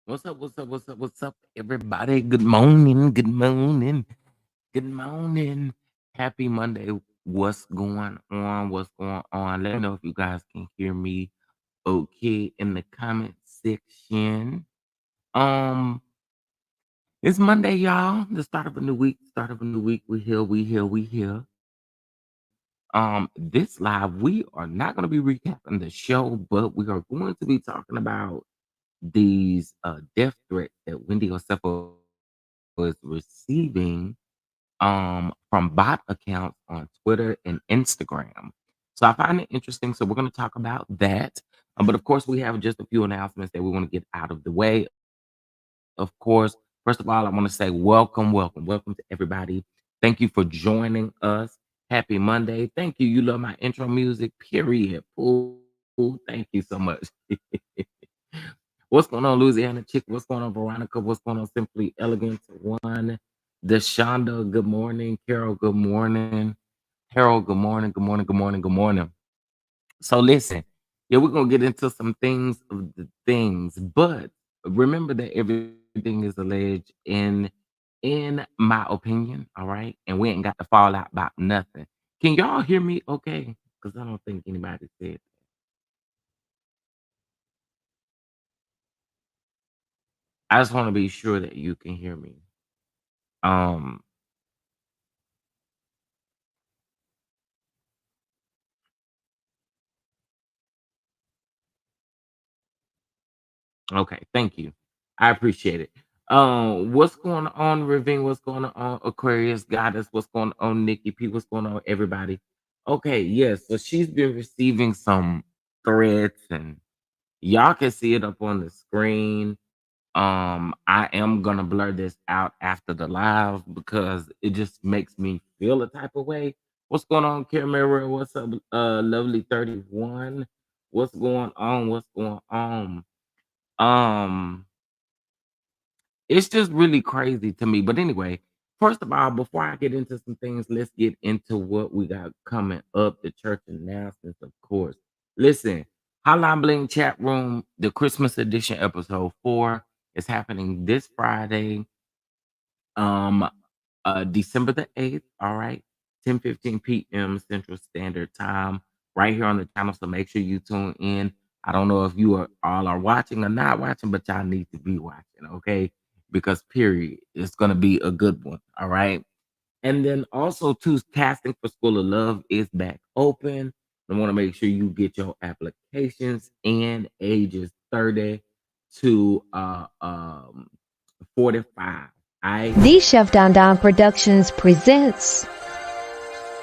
What's up? What's up? What's up? What's up, everybody? Good morning. Good morning. Good morning. Happy Monday. What's going on? What's going on? Let me know if you guys can hear me okay in the comment section. Um, it's Monday, y'all. The start of a new week. Start of a new week. We here. We here. We here. This live, we are not going to be recapping the show, but we are going to be talking about these death threats that Wendy Osefo is receiving from bot accounts on Twitter and Instagram. So I find it interesting. So we're going to talk about that. But of course, we have just a few announcements that we want to get out of the way. Of course, first of all, I want to say welcome, welcome, welcome to everybody. Thank you for joining us. Happy Monday. Thank you. You love my intro music, period. Ooh, thank you so much. What's going on, Louisiana Chick? What's going on, Veronica? What's going on, Simply Elegant One? Deshonda, good morning. Carol, good morning. Harold, good morning. Good morning. Good morning. Good morning. So listen, yeah, we're gonna get into some things of the things, but remember that everything is alleged in my opinion, all right? And we ain't got to fall out about nothing. Can y'all hear me okay? Because I don't think anybody said. I just want to be sure that you can hear me. Um, okay, thank you. I appreciate it. What's going on, Ravine? What's going on, Aquarius Goddess? What's going on, Nikki P? What's going on, everybody? Okay, yes. So she's been receiving some threats, and y'all can see it up on the screen. I am gonna blur this out after the live because it just makes me feel a type of way. What's going on, Camera? What's up, Lovely 31? What's going on? What's going on? Um, it's just really crazy to me. But anyway, first of all, before I get into some things, let's get into what we got coming up. The church announcements, of course. Listen, Hotline Bling chat room, the Christmas edition, episode 4 is happening this Friday, um, December the 8th. All right, 10:15 p.m. Central Standard Time, right here on the channel. So make sure you tune in. I don't know if you are all are watching or not watching, but y'all need to be watching, okay? Because period, it's gonna be a good one. All right. And then also too, casting for School of Love is back open. I want to make sure you get your applications in ages 30 to 45. I The Chef Don Don Productions presents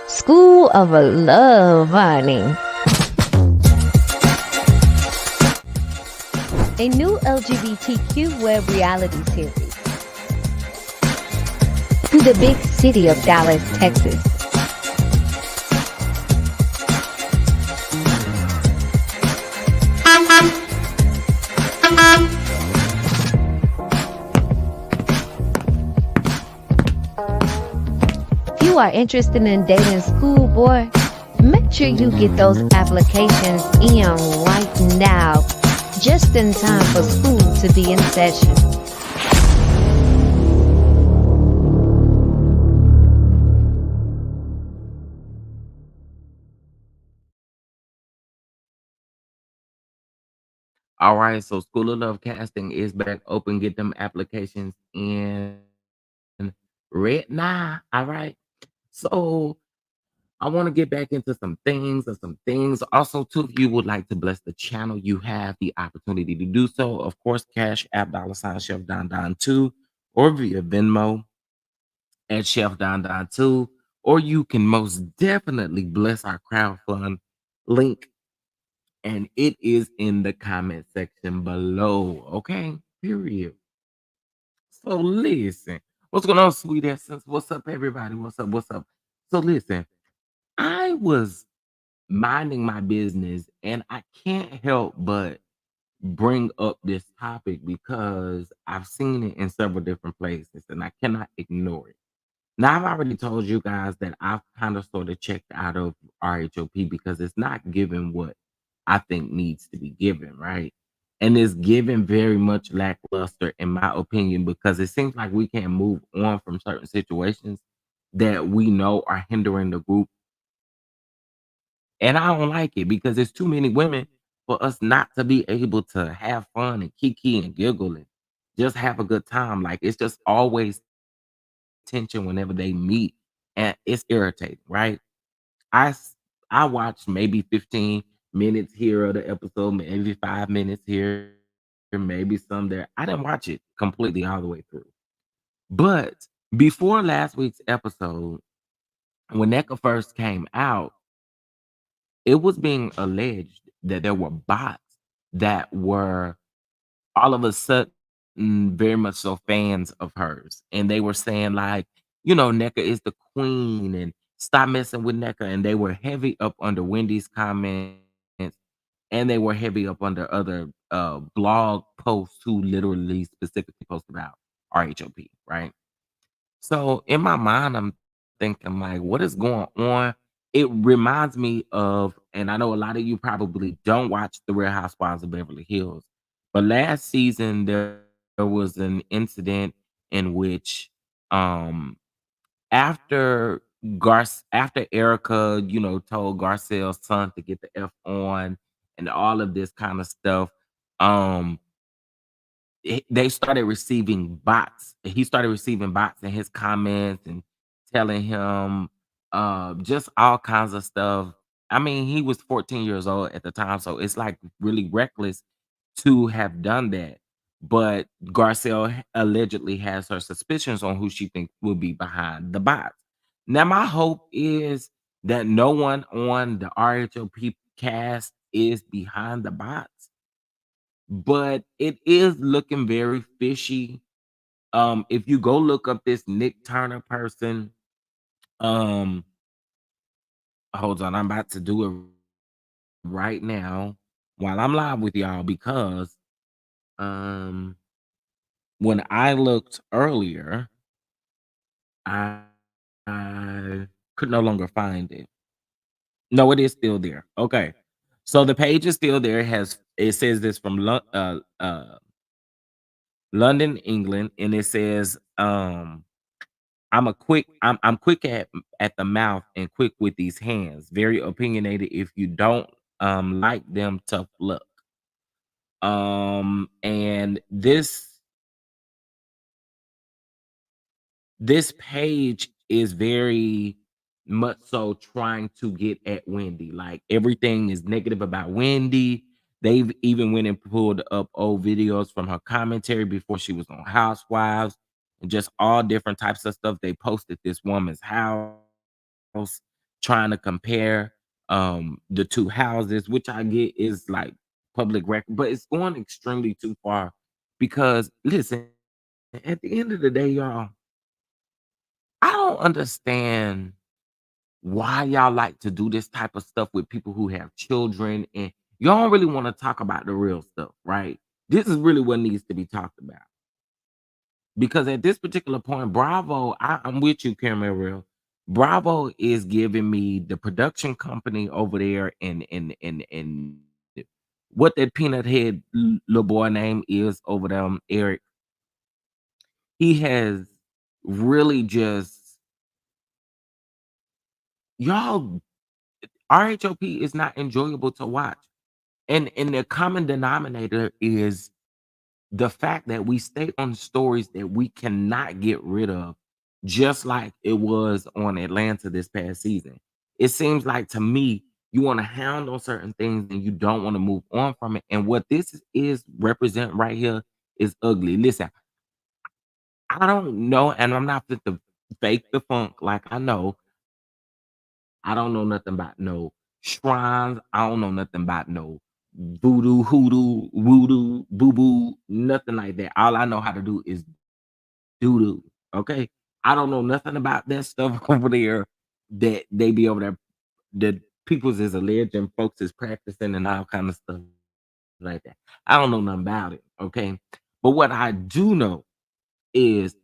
School of Love, honey. A new LGBTQ web reality series to the big city of Dallas, Texas. If you are interested in dating schoolboy, make sure you get those applications in right now, just in time for school to be in session. All right, so School of Love casting is back open. Get them applications in right now. All right. So I want to get back into some things or some things. Also, too, if you would like to bless the channel, you have the opportunity to do so. Of course, Cash App $ Chef Don Don 2 or via Venmo at Chef Don Don 2. Or you can most definitely bless our crowdfund link, and it is in the comment section below. Okay, period. So listen, what's going on, sweet essence? What's up, everybody? What's up? What's up? So listen, I was minding my business and I can't help but bring up this topic because I've seen it in several different places and I cannot ignore it. Now, I've already told you guys that I've kind of sort of checked out of RHOP because it's not giving what I think needs to be given, right? And it's given very much lackluster, in my opinion, because it seems like we can't move on from certain situations that we know are hindering the group. And I don't like it because there's too many women for us not to be able to have fun and kiki and giggle and just have a good time. Like it's just always tension whenever they meet, and it's irritating, right? I s- I watched maybe 15 minutes here of the episode, maybe 5 minutes here, maybe some there. I didn't watch it completely all the way through. But before last week's episode, when Neka first came out, it was being alleged that there were bots that were all of a sudden very much so fans of hers. And they were saying, like, Neka is the queen and stop messing with Neka. And they were heavy up under Wendy's comments and they were heavy up under other blog posts who literally specifically post about RHOP, right? So in my mind, I'm thinking like, what is going on? It reminds me of, and I know a lot of you probably don't watch The Real Housewives of Beverly Hills, but last season there was an incident in which, um, after Erica, told Garcelle's son to get the F on, and all of this kind of stuff, um, they started receiving bots. He started receiving bots in his comments and telling him just all kinds of stuff. I mean, he was 14 years old at the time, so it's like really reckless to have done that. But Garcelle allegedly has her suspicions on who she thinks will be behind the bots. Now, my hope is that no one on the RHOP cast is behind the bots, but it is looking very fishy. If you go look up this Nick Turner person, um, hold on, I'm about to do it right now while I'm live with y'all because um when I looked earlier, I, I could no longer find it. No, it is still there. Okay. So the page is still there. It says this from London, England, and it says I'm quick at the mouth and quick with these hands. Very opinionated. If you don't like them, tough luck. And this page is very much so trying to get at Wendy. Like everything is negative about Wendy. They've even went and pulled up old videos from her commentary before she was on Housewives and just all different types of stuff. They posted this woman's house trying to compare the two houses, which I get is like public record, but it's going extremely too far because listen, at the end of the day, y'all, I don't understand why y'all like to do this type of stuff with people who have children and y'all don't really want to talk about the real stuff, right? This is really what needs to be talked about. Because at this particular point, Bravo, I'm with you, Cameron. Bravo is giving me the production company over there and what that peanut head little boy name is over them, Eric. He has really just y'all RHOP is not enjoyable to watch. And the common denominator is the fact that we stay on stories that we cannot get rid of, just like it was on Atlanta this past season. It seems like to me, you want to hound on certain things and you don't want to move on from it. And what this is represent right here is ugly. Listen, I don't know, and I'm not fit to fake the funk like I know. I don't know nothing about no shrines. I don't know nothing about no voodoo, hoodoo, voodoo, boo boo, nothing like that. All I know how to do is doo doo. Okay. I don't know nothing about that stuff over there that they be over there. The people's is alleged and folks is practicing and all kind of stuff like that. I don't know nothing about it. Okay. But what I do know is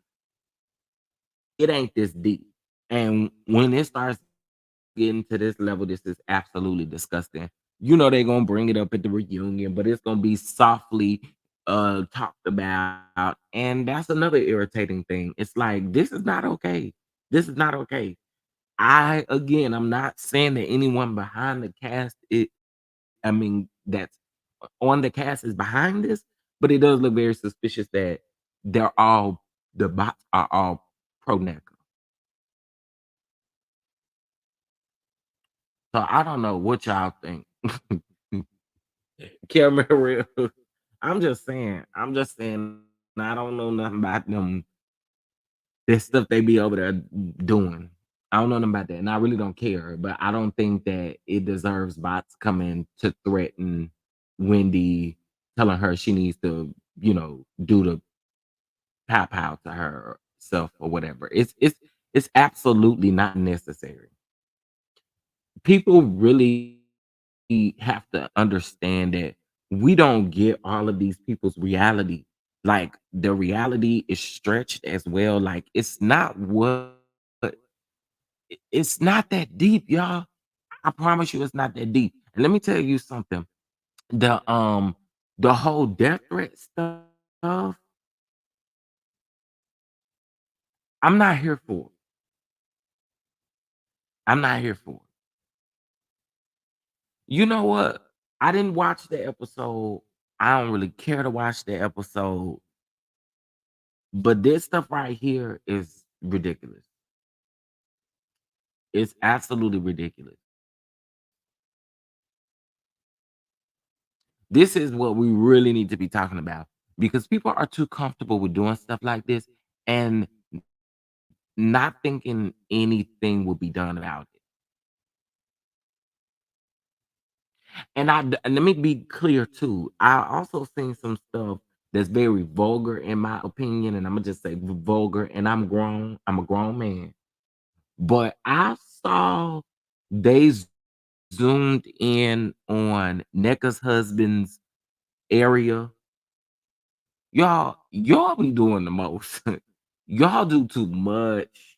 it ain't this deep. And when it starts getting to this level, this is absolutely disgusting. You know they're gonna bring it up at the reunion, but it's gonna be softly talked about. And that's another irritating thing. It's like this is not okay. This is not okay. I'm not saying that anyone behind the cast that's on the cast is behind this, but it does look very suspicious that the bots are all pro NECA. So I don't know what y'all think. Camera. I'm just saying, I don't know nothing about them. This stuff they be over there doing. I don't know nothing about that, and I really don't care. But I don't think that it deserves bots coming to threaten Wendy, telling her she needs to, do the pow pow to herself or whatever. It's absolutely not necessary. People really have to understand that we don't get all of these people's reality. Like the reality is stretched as well. Like it's not that deep, y'all. I promise you it's not that deep. And let me tell you something. The um the whole death threat stuff, I'm not here for it. I'm not here for it. You know what? I didn't watch the episode. I don't really care to watch the episode. But this stuff right here is ridiculous. It's absolutely ridiculous. This is what we really need to be talking about because people are too comfortable with doing stuff like this and not thinking anything will be done about it. And let me be clear too. I also seen some stuff that's very vulgar in my opinion, and I'm gonna just say vulgar. And I'm grown. I'm a grown man, but I saw they zoomed in on Neka's husband's area. Y'all be doing the most. Y'all do too much.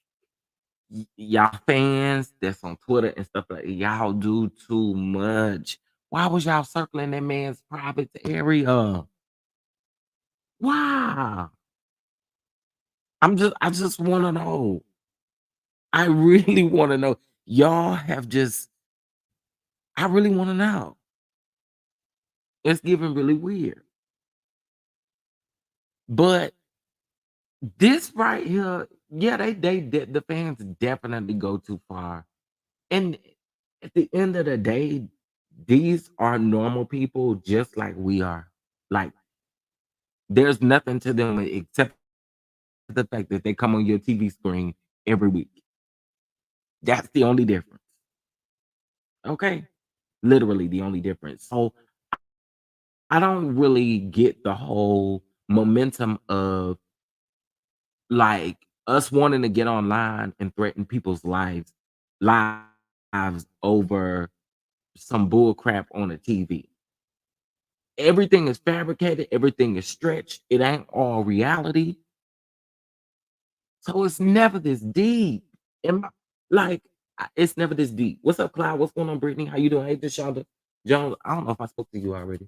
Y'all fans that's on Twitter and stuff like that, y'all do too much. Why was y'all circling that man's private area? Why? I just want to know. I really want to know. Y'all have just I really want to know. It's getting really weird. But this right here, yeah, the fans definitely go too far. And at the end of the day, these are normal people just like we are. Like, there's nothing to them except the fact that they come on your TV screen every week. That's the only difference. Okay? Literally the only difference. So I don't really get the whole momentum of like us wanting to get online and threaten people's lives over some bull crap on a TV. Everything is fabricated, everything is stretched. It ain't all reality. So it's never this deep. And like it's never this deep. What's up, Cloud? What's going on, Brittany? How you doing? Hey, Deshaunda Jones. I don't know if I spoke to you already.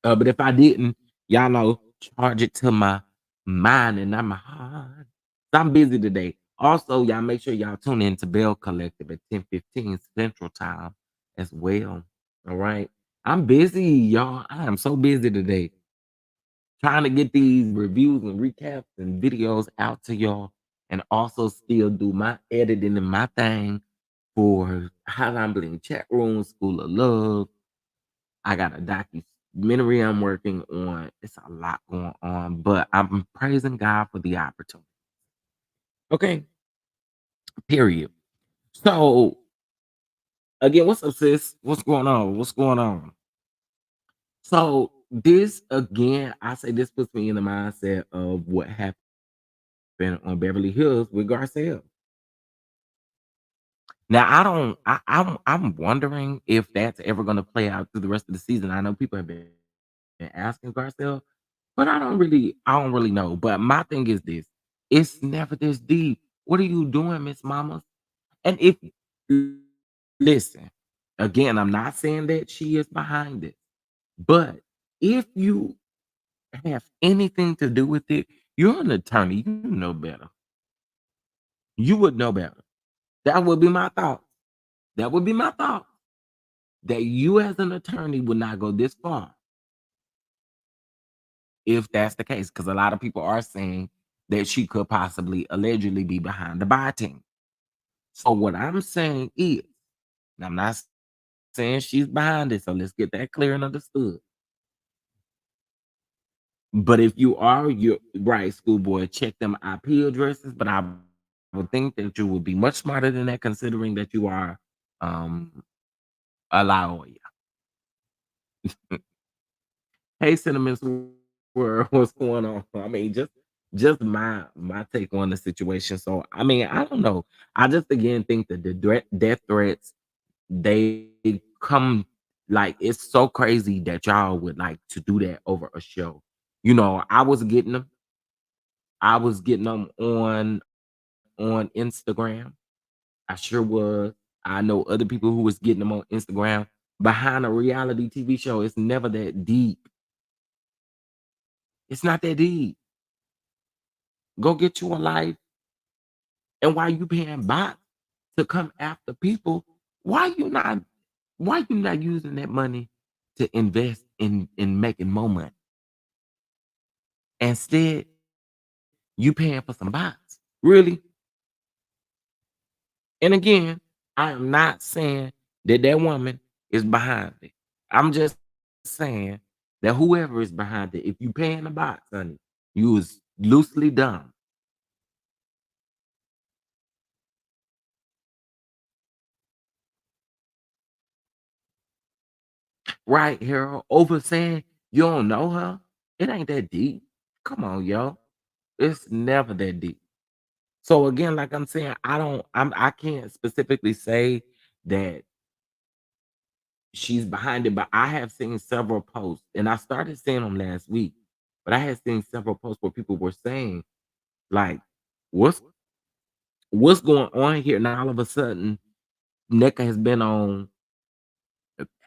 But if I didn't, y'all know, charge it to my mind and not my heart. So I'm busy today. Also, y'all make sure y'all tune in to Bell Collective at 10:15 Central Time as well. All right. I'm busy, y'all. I am so busy today trying to get these reviews and recaps and videos out to y'all and also still do my editing and my thing for Hotline Bling chat room, School of Love. I got a documentary I'm working on. It's a lot going on, but I'm praising God for the opportunity. Okay, period. So again, what's up, sis? What's going on? What's going on? So this again, I say this puts me in the mindset of what happened on Beverly Hills with Garcelle. Now I don't. I'm wondering if that's ever going to play out through the rest of the season. I know people have been asking Garcelle, but I don't really know. But my thing is this: it's never this deep. What are you doing, Miss Mama? And if listen, again, I'm not saying that she is behind it, but if you have anything to do with it, you're an attorney. You know better. You would know better. That would be my thought. That would be my thought. That you as an attorney would not go this far if that's the case. Because a lot of people are saying that she could possibly allegedly be behind the buy team. So what I'm saying is, and I'm not saying she's behind it, so let's get that clear and understood. But if you are, you're right, schoolboy, check them IP addresses. But I would think that you would be much smarter than that, considering that you are um a lawyer. Hey, Cinnamon Swirl, what's going on? I mean, just my take on the situation. So I mean, I don't know. I just again think that the death threats they come like it's so crazy that y'all would like to do that over a show. You know, I was getting them on Instagram. I sure was. I know other people who was getting them on Instagram behind a reality TV show. It's never that deep. It's not that deep. Go get you a life. And while you paying bots to come after people, why you not why you not using that money to invest in making more money? Instead, you paying for some bots. Really? And again, I am not saying that that woman is behind it. I'm just saying that whoever is behind it, if you paying the bots, honey, you was loosely dumb. Right, Harold, over saying you don't know her. It ain't that deep. Come on, yo. It's never that deep. So again, like I'm saying, I can't specifically say that she's behind it, but I have seen several posts, and I started seeing them last week. But I had seen several posts where people were saying, like, what's what's going on here? Now all of a sudden, NECA has been on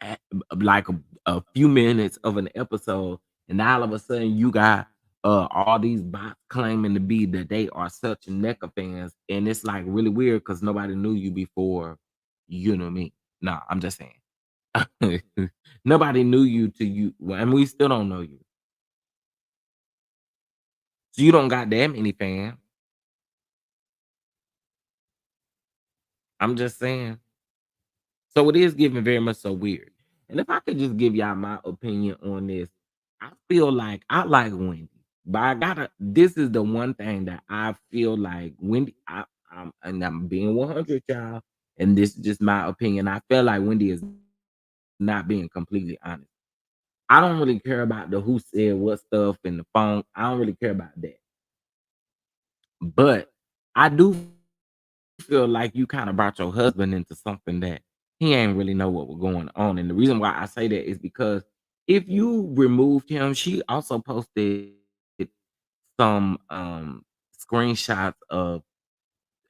a- like a few minutes of an episode, and now all of a sudden you got all these bots claiming to be that they are such NECA fans, and it's like really weird because nobody knew you before. You know me? No, I'm just saying. Nobody knew you to you, well, and we still don't know you. So you don't got that many fans. I'm just saying. So it is giving very much so weird. And if I could just give y'all my opinion on this, I feel like I like Wendy, but I gotta. This is the one thing that I feel like Wendy. And I'm being 100, y'all. And this is just my opinion. I feel like Wendy is not being completely honest. I don't really care about the who said what stuff in the phone. I don't really care about that. But I do feel like you kind of brought your husband into something that he ain't really know what was going on. And the reason why I say that is because if you removed him, she also posted some screenshots of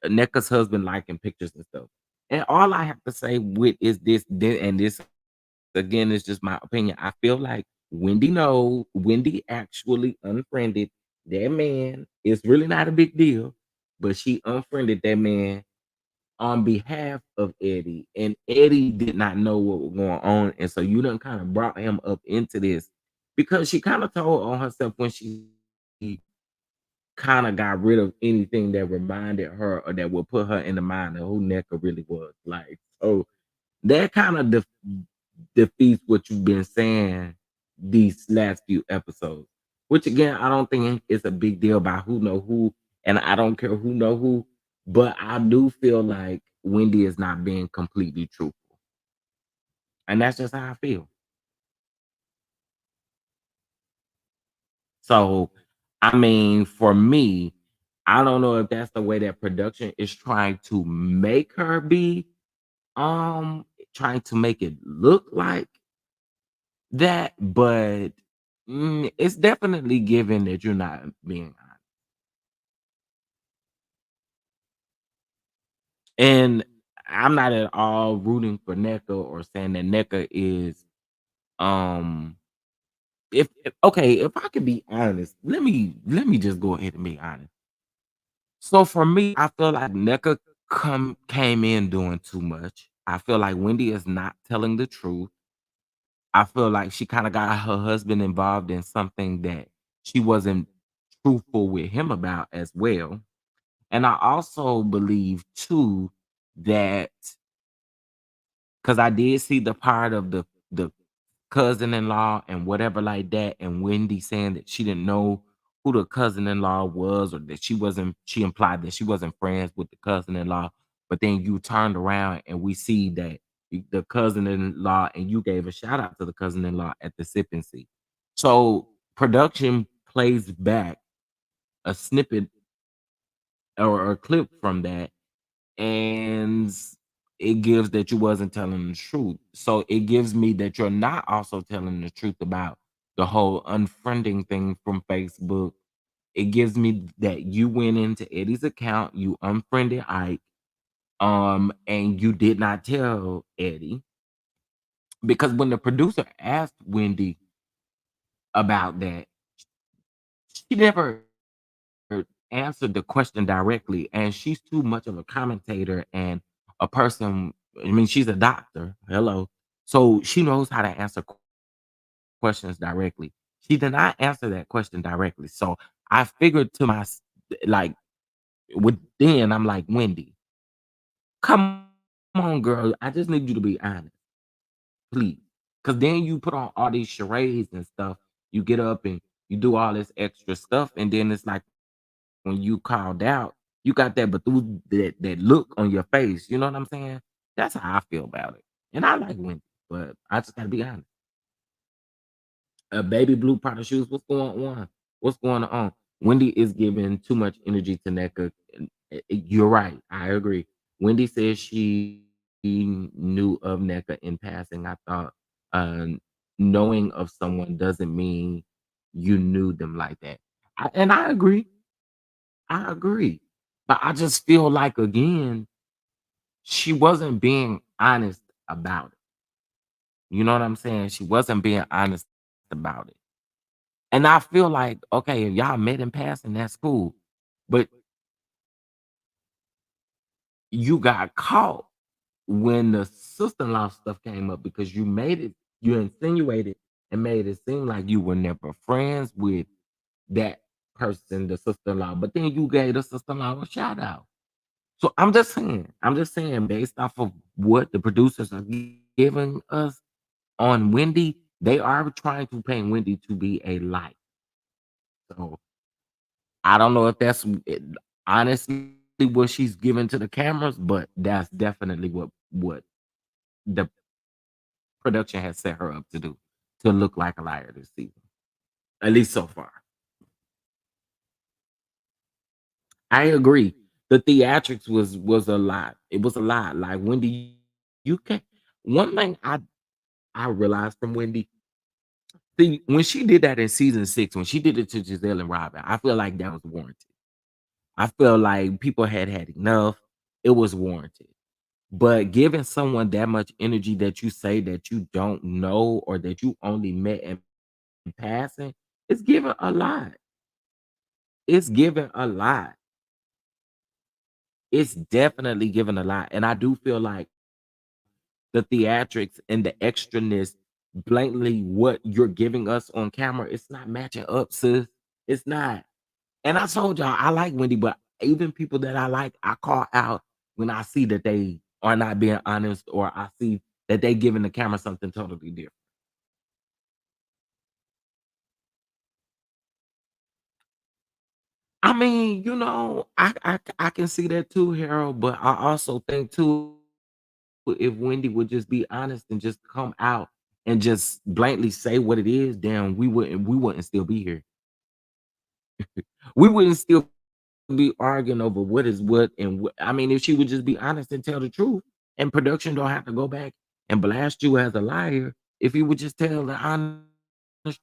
Neka's husband liking pictures and stuff. And all I have to say with is and this again is just my opinion. I feel like Wendy actually unfriended that man. It's really not a big deal, but she unfriended that man on behalf of Eddie, and Eddie did not know what was going on, and so you done kind of brought him up into this because she kind of told on herself when she kind of got rid of anything that reminded her or that would put her in the mind of who Neka really was. Like, so that kind of defeats what you've been saying these last few episodes. Which again, I don't think it's a big deal about who know who, and I don't care who know who, but I do feel like Wendy is not being completely truthful, and that's just how I feel. So, I mean, for me, I don't know if that's the way that production is trying to make her be, um, trying to make it look like that, but it's definitely given that you're not being honest. And I'm not at all rooting for NECA or saying that NECA is um if okay, if I could be honest, let me just go ahead and be honest. So for me, I feel like NECA came in doing too much. I feel like Wendy is not telling the truth. I feel like she kind of got her husband involved in something that she wasn't truthful with him about as well. And I also believe too that because I did see the part of the cousin-in-law and whatever like that, and Wendy saying that she didn't know who the cousin-in-law was, or that she implied that she wasn't friends with the cousin-in-law. But then you turned around and we see that the cousin-in-law, and you gave a shout out to the cousin-in-law at the sip and see. So production plays back a snippet or a clip from that, and it gives that you wasn't telling the truth. So it gives me that you're not also telling the truth about the whole unfriending thing from Facebook. It gives me that you went into Eddie's account, you unfriended Ike, and you did not tell Eddie, because when the producer asked Wendy about that, she never answered the question directly, and she's too much of a commentator and a person. I mean, she's a doctor. Hello, so she knows how to answer questions directly. She did not answer that question directly. So I figured to like within, I'm like, Wendy, come on, girl. I just need you to be honest, please. Because then you put on all these charades and stuff. You get up and you do all this extra stuff, and then it's like when you called out, you got that look on your face. You know what I'm saying? That's how I feel about it. And I like Wendy, but I just gotta be honest. Baby blue Prada shoes. What's going on? What's going on? Wendy is giving too much energy to NECA. You're right. I agree. Wendy says she knew of NECA in passing. I thought knowing of someone doesn't mean you knew them like that. And I agree. I agree. But I just feel like again, she wasn't being honest about it. You know what I'm saying? She wasn't being honest about it. And I feel like, okay, if y'all met in passing, that's cool. But you got caught when the sister-in-law stuff came up because you insinuated and made it seem like you were never friends with that person, the sister-in-law, but then you gave the sister-in-law a shout out. So I'm just saying, based off of what the producers are giving us on Wendy, they are trying to paint Wendy to be a light. So I don't know if that's honestly what she's giving to the cameras, but that's definitely what the production has set her up to do, to look like a liar this season, at least so far. I agree. The theatrics was a lot. It was a lot. Like Wendy, you can. One thing I realized from Wendy, see, when she did that in season 6, when she did it to Giselle and Robin, I feel like that was warranted. I feel like people had enough. It was warranted. But giving someone that much energy that you say that you don't know or that you only met in passing, it's giving a lot. It's giving a lot. It's definitely giving a lot. And I do feel like the theatrics and the extraness, blatantly what you're giving us on camera, it's not matching up, sis. It's not. And I told y'all I like Wendy, but even people that I like, I call out when I see that they are not being honest, or I see that they giving the camera something totally different. I mean, I can see that too, Harold, but I also think too, if Wendy would just be honest and just come out and just blatantly say what it is, then we wouldn't still be here. We wouldn't still be arguing over what is what, and I mean, if she would just be honest and tell the truth, and production don't have to go back and blast you as a liar, if you would just tell the honest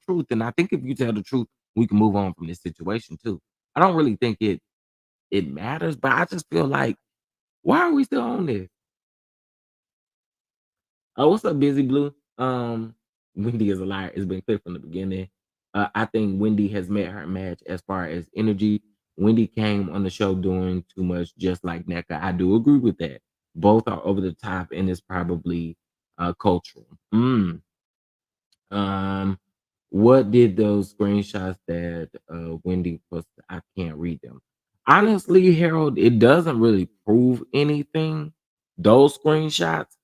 truth. And I think if you tell the truth, we can move on from this situation too. I don't really think it matters, but I just feel like, why are we still on this? Oh, what's up, Busy Blue? Wendy is a liar. It's been clear from the beginning. I think Wendy has met her match as far as energy. Wendy came on the show doing too much, just like NECA. I do agree with that. Both are over the top, and it's probably cultural. Um, what did those screenshots that Wendy posted? I can't read them. Honestly, Harold, it doesn't really prove anything. Those screenshots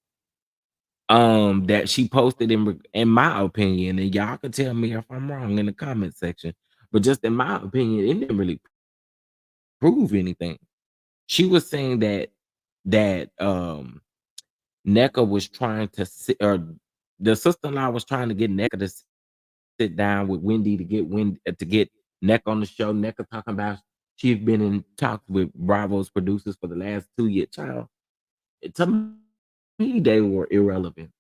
that she posted, in my opinion, and y'all can tell me if I'm wrong in the comment section, but just in my opinion, it didn't really prove anything. She was saying that Neka was trying to sit, or the sister-in-law was trying to get Neka to sit down with Wendy to get Neka on the show. Neka talking about she's been in talks with Bravo's producers for the last 2 year. Child, to me they were irrelevant.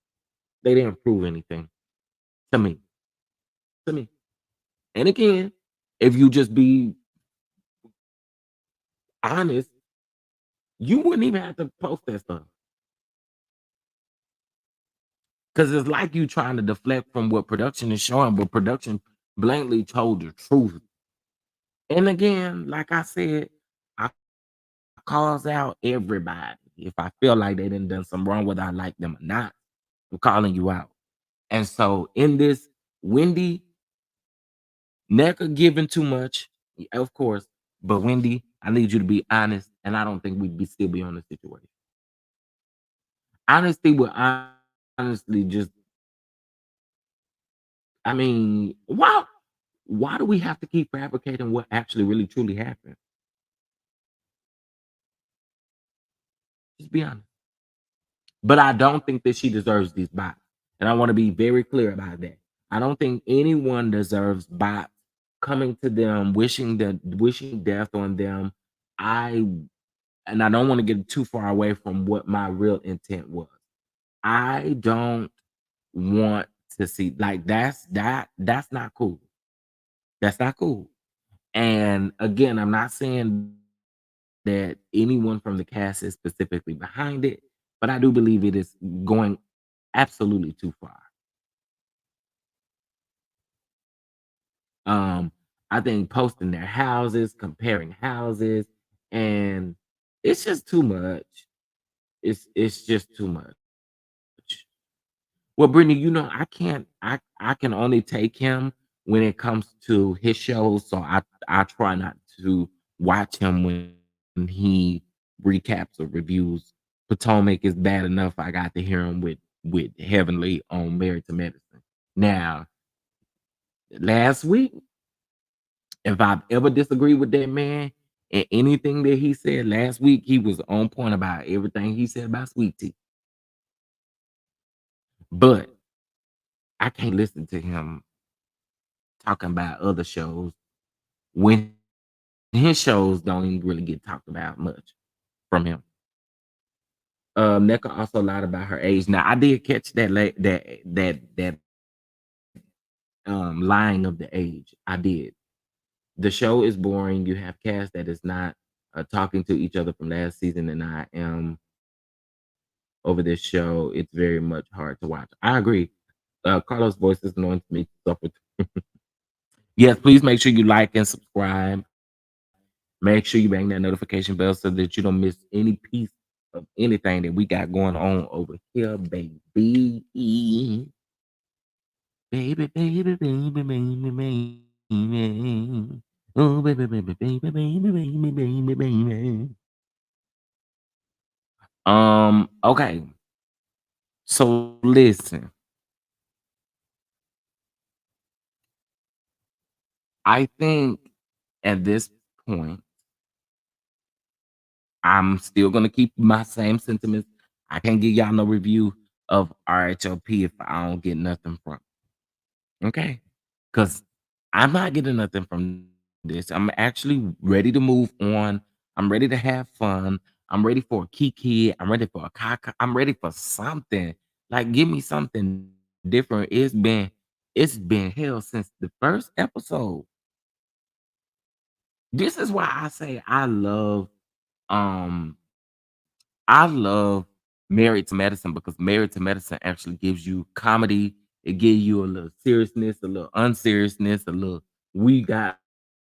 They didn't prove anything to me. To me. And again, if you just be honest, you wouldn't even have to post that stuff. Because it's like you trying to deflect from what production is showing, but production blatantly told the truth. And again, like I said, I calls out everybody. If I feel like they done done something wrong, whether I like them or not, I'm calling you out. And so in this, Wendy, Necker giving too much, of course, but Wendy, I need you to be honest, and I don't think we'd be still be on the situation. Honesty would honestly just, I mean, why do we have to keep fabricating what actually really truly happened? Just be honest. But I don't think that she deserves these bots. And I want to be very clear about that. I don't think anyone deserves bots coming to them, wishing death on them. I and I don't want to get too far away from what my real intent was. I don't want to see, like, that's not cool. That's not cool. And again, I'm not saying that anyone from the cast is specifically behind it, but I do believe it is going absolutely too far. Um, I think posting their houses, comparing houses, and it's just too much. It's just too much. Well, Brittany, I can only take him when it comes to his shows. So I try not to watch him when he recaps or reviews. Potomac is bad enough. I got to hear him with Heavenly on Married to Medicine. Now, last week, if I've ever disagreed with that man and anything that he said last week, he was on point about everything he said about Sweet Tea. But I can't listen to him talking about other shows when his shows don't even really get talked about much from him. Neka also lied about her age. Now I did catch that lying of the age. I did. The show is boring. You have cast that is not talking to each other from last season, and I am over this show. It's very much hard to watch. I agree. Carlos' voice is annoying to me. Suffer. Yes, please make sure you like and subscribe. Make sure you bang that notification bell so that you don't miss any piece of anything that we got going on over here, baby. Baby, baby, baby, baby, baby. Oh, baby, baby, baby, baby, baby, baby, baby. Okay. So listen, I think at this point, I'm still gonna keep my same sentiments. I can't give y'all no review of RHOP if I don't get nothing from it. Okay. Cause I'm not getting nothing from this. I'm actually ready to move on. I'm ready to have fun. I'm ready for a Kiki. I'm ready for a Kaka. I'm ready for something. Like, give me something different. It's been hell since the first episode. This is why I say um I love Married to Medicine because Married to Medicine actually gives you comedy. It gives you a little seriousness, a little unseriousness, a little we got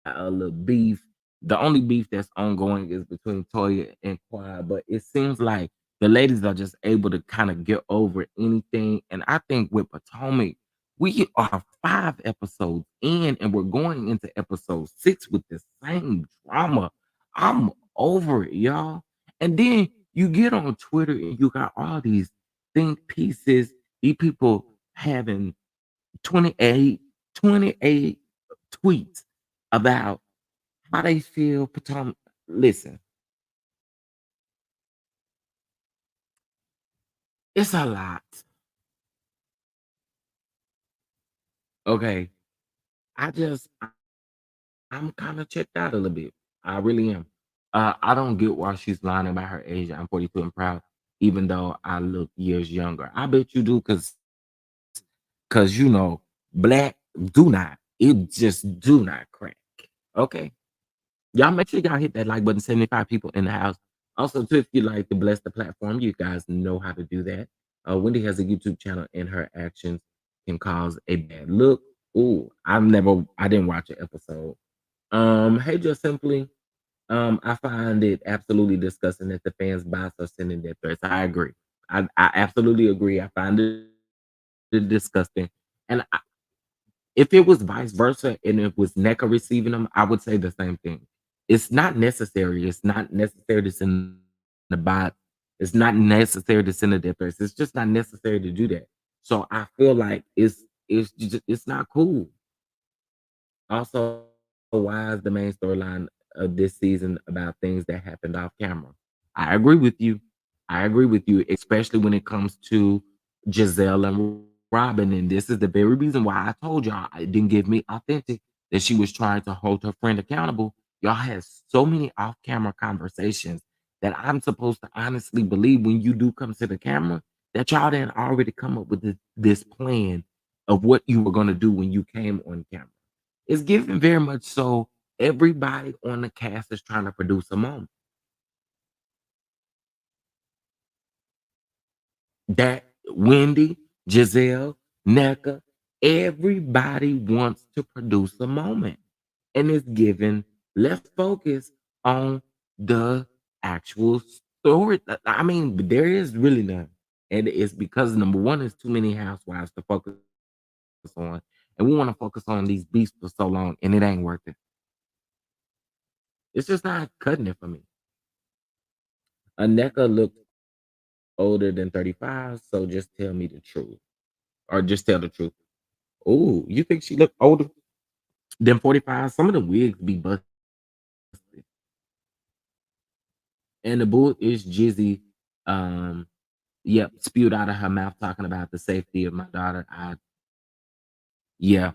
a little beef. The only beef that's ongoing is between Toya and Quad, but it seems like the ladies are just able to kind of get over anything. And I think with Potomac, we are 5 episodes in and we're going into episode 6 with the same drama. I'm over it, y'all. And then you get on Twitter and you got all these think pieces, these people having 28, 28 tweets about how they feel. Potomac. Listen, it's a lot. Okay. I'm kind of checked out a little bit. I really am. I don't get why she's lying about her age. I'm 42 and proud, even though I look years younger. I bet you do, cause black do not. It just do not crack. Okay. Y'all make sure y'all hit that like button. 75 people in the house. Also, too, if you like to bless the platform, you guys know how to do that. Wendy has a YouTube channel, and her actions can cause a bad look. Ooh, I didn't watch an episode. Hey, just simply, I find it absolutely disgusting that the fans bots are sending their threats. I agree. I absolutely agree. I find it disgusting. And if it was vice versa and it was NECA receiving them, I would say the same thing. It's not necessary. It's not necessary to send the bot. It's not necessary to send the death threats. It's just not necessary to do that. So I feel like it's not cool. Also, why is the main storyline of this season about things that happened off camera? I agree with you. I agree with you, especially when it comes to Giselle and Robin. And this is the very reason why I told y'all it didn't give me authentic that she was trying to hold her friend accountable. Y'all had so many off-camera conversations that I'm supposed to honestly believe when you do come to the camera that y'all didn't already come up with this plan of what you were going to do when you came on camera. It's given very much so everybody on the cast is trying to produce a moment. That Wendy, Giselle, Neka, everybody wants to produce a moment. And it's given let's focus on the actual story. I mean, there is really none. And it's because number one, is too many housewives to focus on. And number two, and we want to focus on these beefs for so long, and it ain't worth it. It's just not cutting it for me. Aneka looked older than 35, so just tell me the truth. Or just tell the truth. Oh, you think she looked older than 45? Some of the wigs be busted. And the bull is Jizzy. Um, yep, spewed out of her mouth talking about the safety of my daughter. Yeah,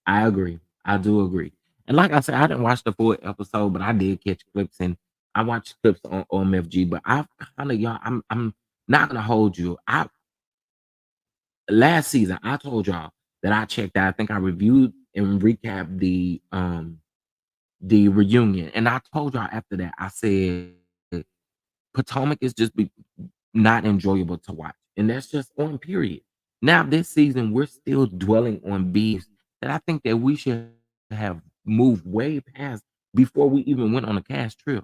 I agree. I do agree. And like I said, I didn't watch the full episode, but I did catch clips and I watched clips on OMFG. But I've kind of y'all, I'm not gonna hold you. I last season I told y'all that I checked out. I think I reviewed and recapped the reunion. And I told y'all after that, I said Potomac is just not enjoyable to watch. And that's just on period. Now this season, we're still dwelling on beefs that I think that we should have moved way past before we even went on a cast trip.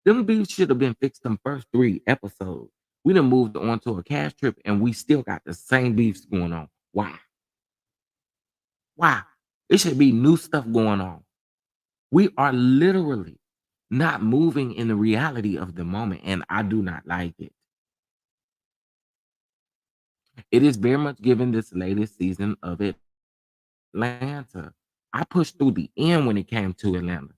Them beefs should have been fixed them first 3 episodes. We done moved on to a cast trip and we still got the same beefs going on. Why? Why? It should be new stuff going on. We are literally not moving in the reality of the moment, and I do not like it. It is very much given this latest season of Atlanta. I pushed through the end when it came to Atlanta.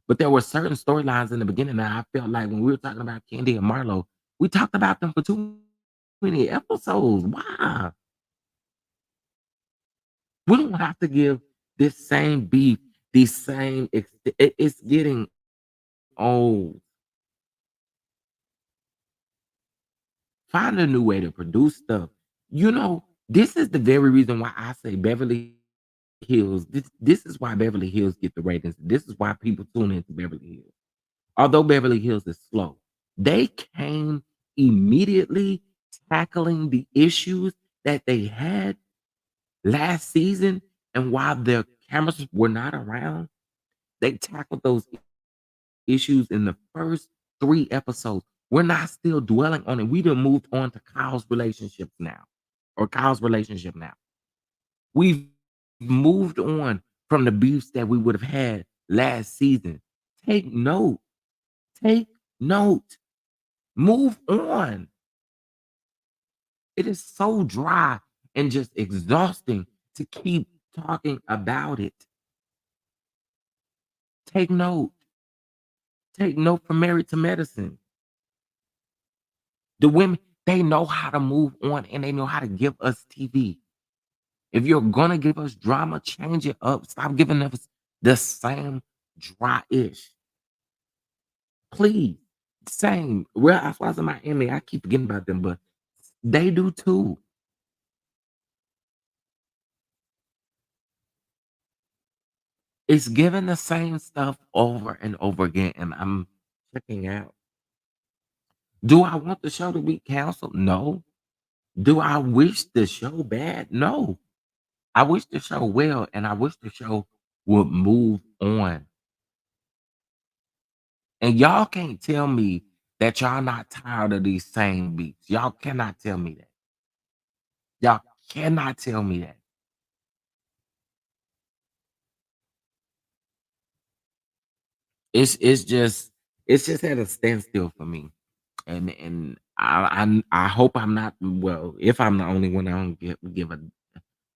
But there were certain storylines in the beginning that I felt like when we were talking about Candy and Marlo, we talked about them for too many episodes. Why? We don't have to give this same beef, the same. It's getting old. Find a new way to produce stuff. This is the very reason why I say Beverly Hills. This is why Beverly Hills get the ratings. This is why people tune into Beverly Hills. Although Beverly Hills is slow, they came immediately tackling the issues that they had last season. And while their cameras were not around, they tackled those issues in the first 3 episodes. We're not still dwelling on it. We done moved on to Kyle's relationships now, or Kyle's relationship now. We've moved on from the beefs that we would have had last season. Take note. Take note. Move on. It is so dry and just exhausting to keep talking about it. Take note. Take note from Married to Medicine. The women, they know how to move on and they know how to give us TV. If you're gonna give us drama, change it up. Stop giving us the same dry-ish. Please. Same. Real Housewives of Miami. I keep forgetting about them, but they do too. It's giving the same stuff over and over again, and I'm checking out. Do I want the show to be canceled? No. Do I wish the show bad? No. I wish the show well, and I wish the show would move on. And y'all can't tell me that y'all not tired of these same beats. Y'all cannot tell me that. Y'all cannot tell me that. It's just at a standstill for me. And I hope I'm not, well, if I'm the only one, I don't give a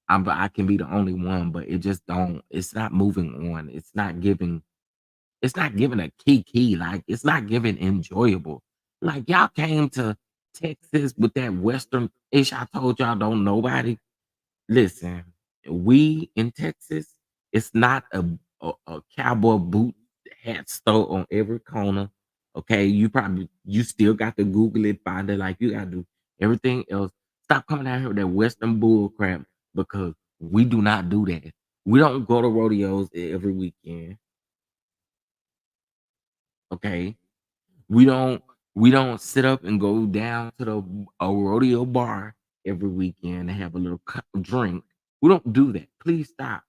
I can be the only one, but it just don't, it's not moving on. It's not giving a key. Like it's not giving enjoyable. Like y'all came to Texas with that Western ish. I told y'all don't nobody. Listen, we in Texas, it's not a cowboy boot hat store on every corner. Okay, you still got to Google it, find it, like you gotta do everything else. Stop coming out here with that Western bull crap because we do not do that. We don't go to rodeos every weekend. Okay, we don't we don't sit up and go down to a rodeo bar every weekend and have a little drink. We don't do that. Please stop.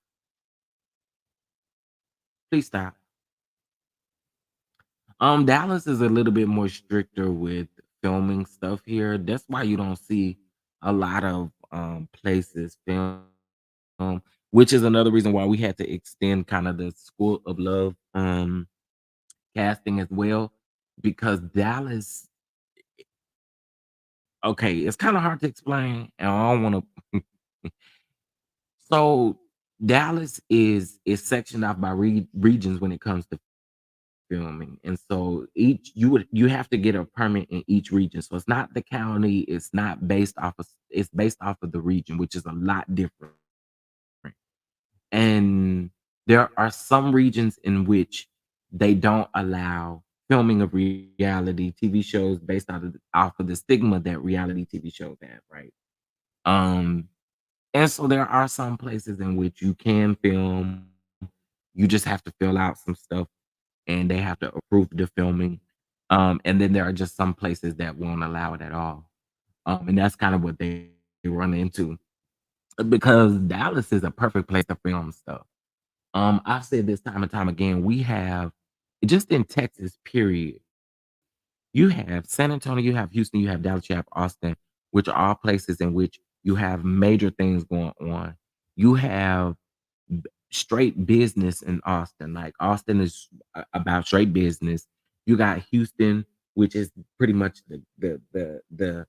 Please stop. Dallas is a little bit more stricter with filming stuff here. That's why you don't see a lot of places film. which is another reason why we had to extend kind of the School of Love casting as well, because Dallas, okay, it's kind of hard to explain, and I don't want to. So Dallas is sectioned off by regions when it comes to filming, and so you have to get a permit in each region. So it's not the county, it's not based off of, it's based off of the region, which is a lot different. And there are some regions in which they don't allow filming of reality TV shows based off of the stigma that reality TV shows have, right? Um, and so there are some places in which you can film. You just have to fill out some stuff and they have to approve the filming. And then there are just some places that won't allow it at all. And that's kind of what they run into because Dallas is a perfect place to film stuff. I've said this time and time again, we have just in Texas, period. You have San Antonio, you have Houston, you have Dallas, you have Austin, which are all places in which you have major things going on. You have straight business in Austin. Like Austin is about straight business. You got Houston, which is pretty much the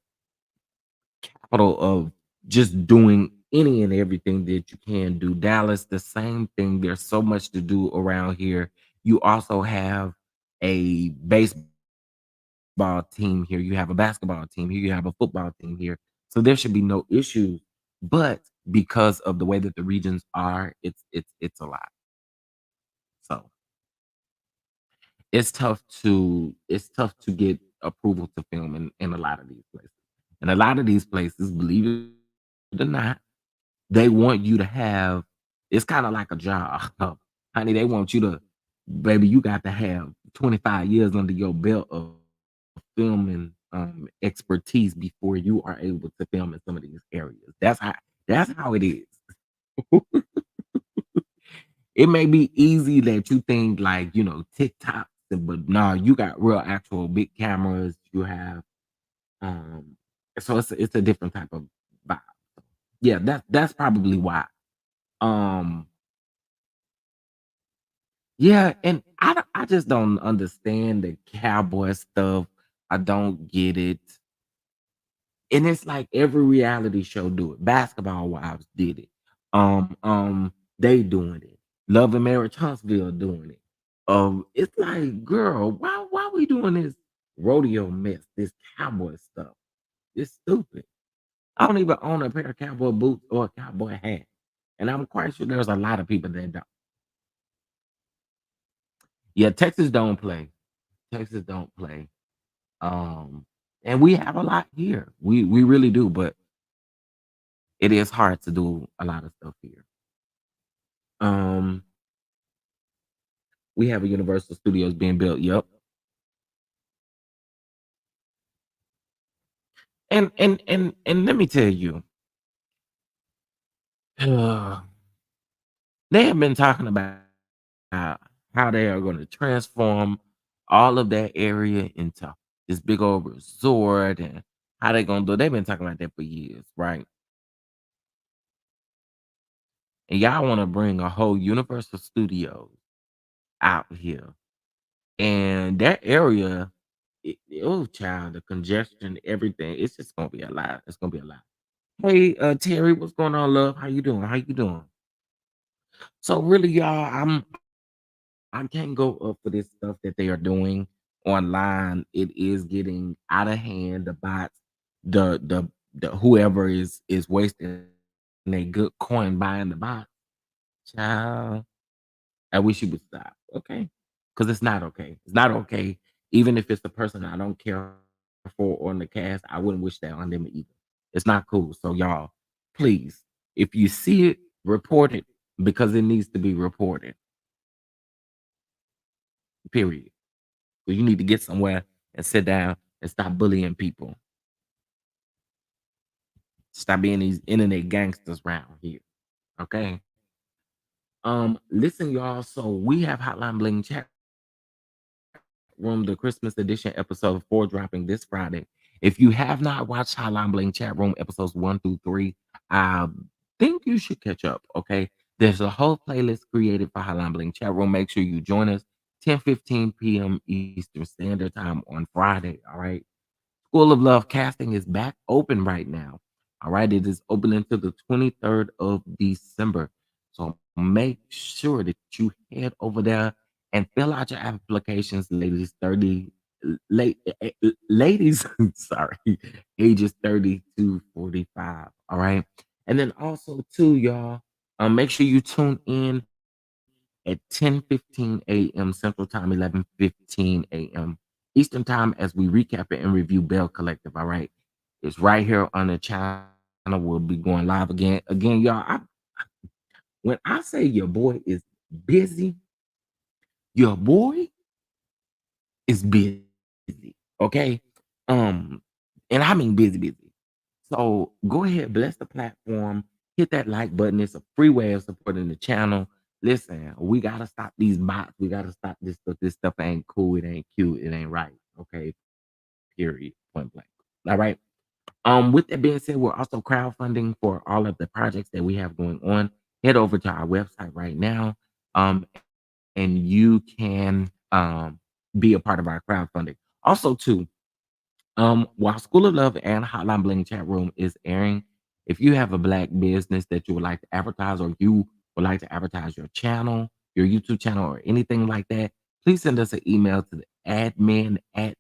capital of just doing any and everything that you can do. Dallas, the same thing. There's so much to do around here. You also have a baseball team here. You have a basketball team here. You have a football team here. So there should be no issues. But because of the way that the regions are, it's a lot. So it's tough to get approval to film in a lot of these places. And a lot of these places, believe it or not, they want you to have, it's kind of like a job. Honey, they want you to, baby, you got to have 25 years under your belt of filming expertise before you are able to film in some of these areas. That's how it is. It may be easy that you think like, TikTok, but no, you got real actual big cameras. You have so it's a different type of vibe. Yeah, that's probably why. Um yeah, and I just don't understand the cowboy stuff. I don't get it. And it's like every reality show do it. Basketball Wives did it. They doing it. Love and Marriage Huntsville doing it. It's like, girl, why we doing this rodeo mess, this cowboy stuff? It's stupid. I don't even own a pair of cowboy boots or a cowboy hat. And I'm quite sure there's a lot of people that don't. Yeah, Texas don't play. Texas don't play. Um, and we have a lot here. We really do, but it is hard to do a lot of stuff here. Um, we have a Universal Studios being built. Yep. And let me tell you, uh, they have been talking about how they are going to transform all of that area into this big old resort and how they gonna do. They've been talking about that for years, right? And y'all want to bring a whole Universal Studios out here, and that area, oh child, the congestion, everything. It's just gonna be a lot. It's gonna be a lot. Hey, Terry, what's going on, love? How you doing? How you doing? So really, y'all, I can't go up for this stuff that they are doing online. It is getting out of hand. The bots, the whoever is wasting a good coin buying the bots, child. I wish you would stop, okay? Because it's not okay. It's not okay. Even if it's the person I don't care for on the cast, I wouldn't wish that on them either. It's not cool. So y'all, please, if you see it, report it because it needs to be reported. Period. So you need to get somewhere and sit down and stop bullying people. Stop being these internet gangsters around here. Okay. Listen, y'all. So we have Hotline Bling chat room, the Christmas edition episode 4 dropping this Friday. If you have not watched Hotline Bling chat room episodes 1 through 3, I think you should catch up. Okay. There's a whole playlist created for Hotline Bling chat room. Make sure you join us 10:15 p.m. Eastern Standard Time on Friday. All right. School of Love casting is back open right now. All right. It is open until the 23rd of December. So make sure that you head over there and fill out your applications, ladies. 30 ladies, sorry, ages 30 to 45. All right. And then also too, y'all, make sure you tune in at 10:15 a.m. Central Time, 11:15 a.m. Eastern Time as we recap it and review Bell Collective. All right. It's right here on the channel. We'll be going live again. Again, y'all. When I say your boy is busy, your boy is busy. Okay. Um, and I mean busy. So go ahead, bless the platform, hit that like button. It's a free way of supporting the channel. Listen, we gotta stop these bots. We gotta stop this stuff. This stuff ain't cool. It ain't cute. It ain't right. Okay. Period. Point blank. All right. With that being said, we're also crowdfunding for all of the projects that we have going on. Head over to our website right now. And you can be a part of our crowdfunding. Also, too, while School of Love and Hotline Bling chat room is airing, if you have a black business that you would like to advertise, or you would like to advertise your channel, your YouTube channel, or anything like that, please send us an email to the admin at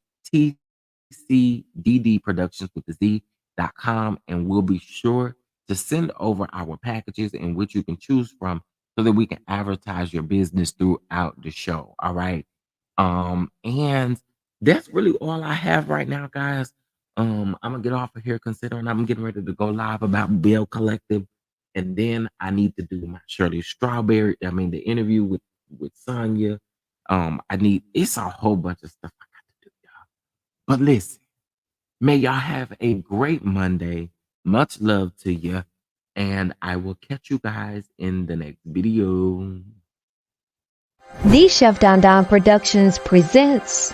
tcddproductions with the z.com, and we'll be sure to send over our packages in which you can choose from so that we can advertise your business throughout the show. All right. And that's really all I have right now, guys. I'm gonna get off of here considering I'm getting ready to go live about Bill Collective, and then I need to do my Shirley Strawberry. I mean, the interview with Sonya. It's a whole bunch of stuff I got to do, y'all. But listen, may y'all have a great Monday. Much love to you, and I will catch you guys in the next video. The Chef Don Don Productions presents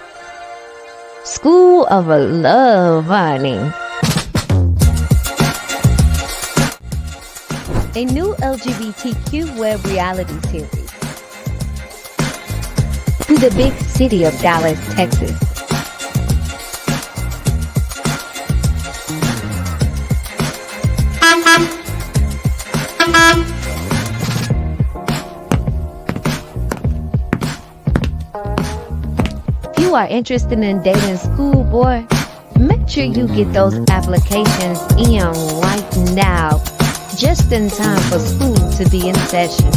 School of Love, honey. A new LGBTQ web reality series. To the big city of Dallas, Texas. If you are interested in dating schoolboy, make sure you get those applications in right now, just in time for school to be in session.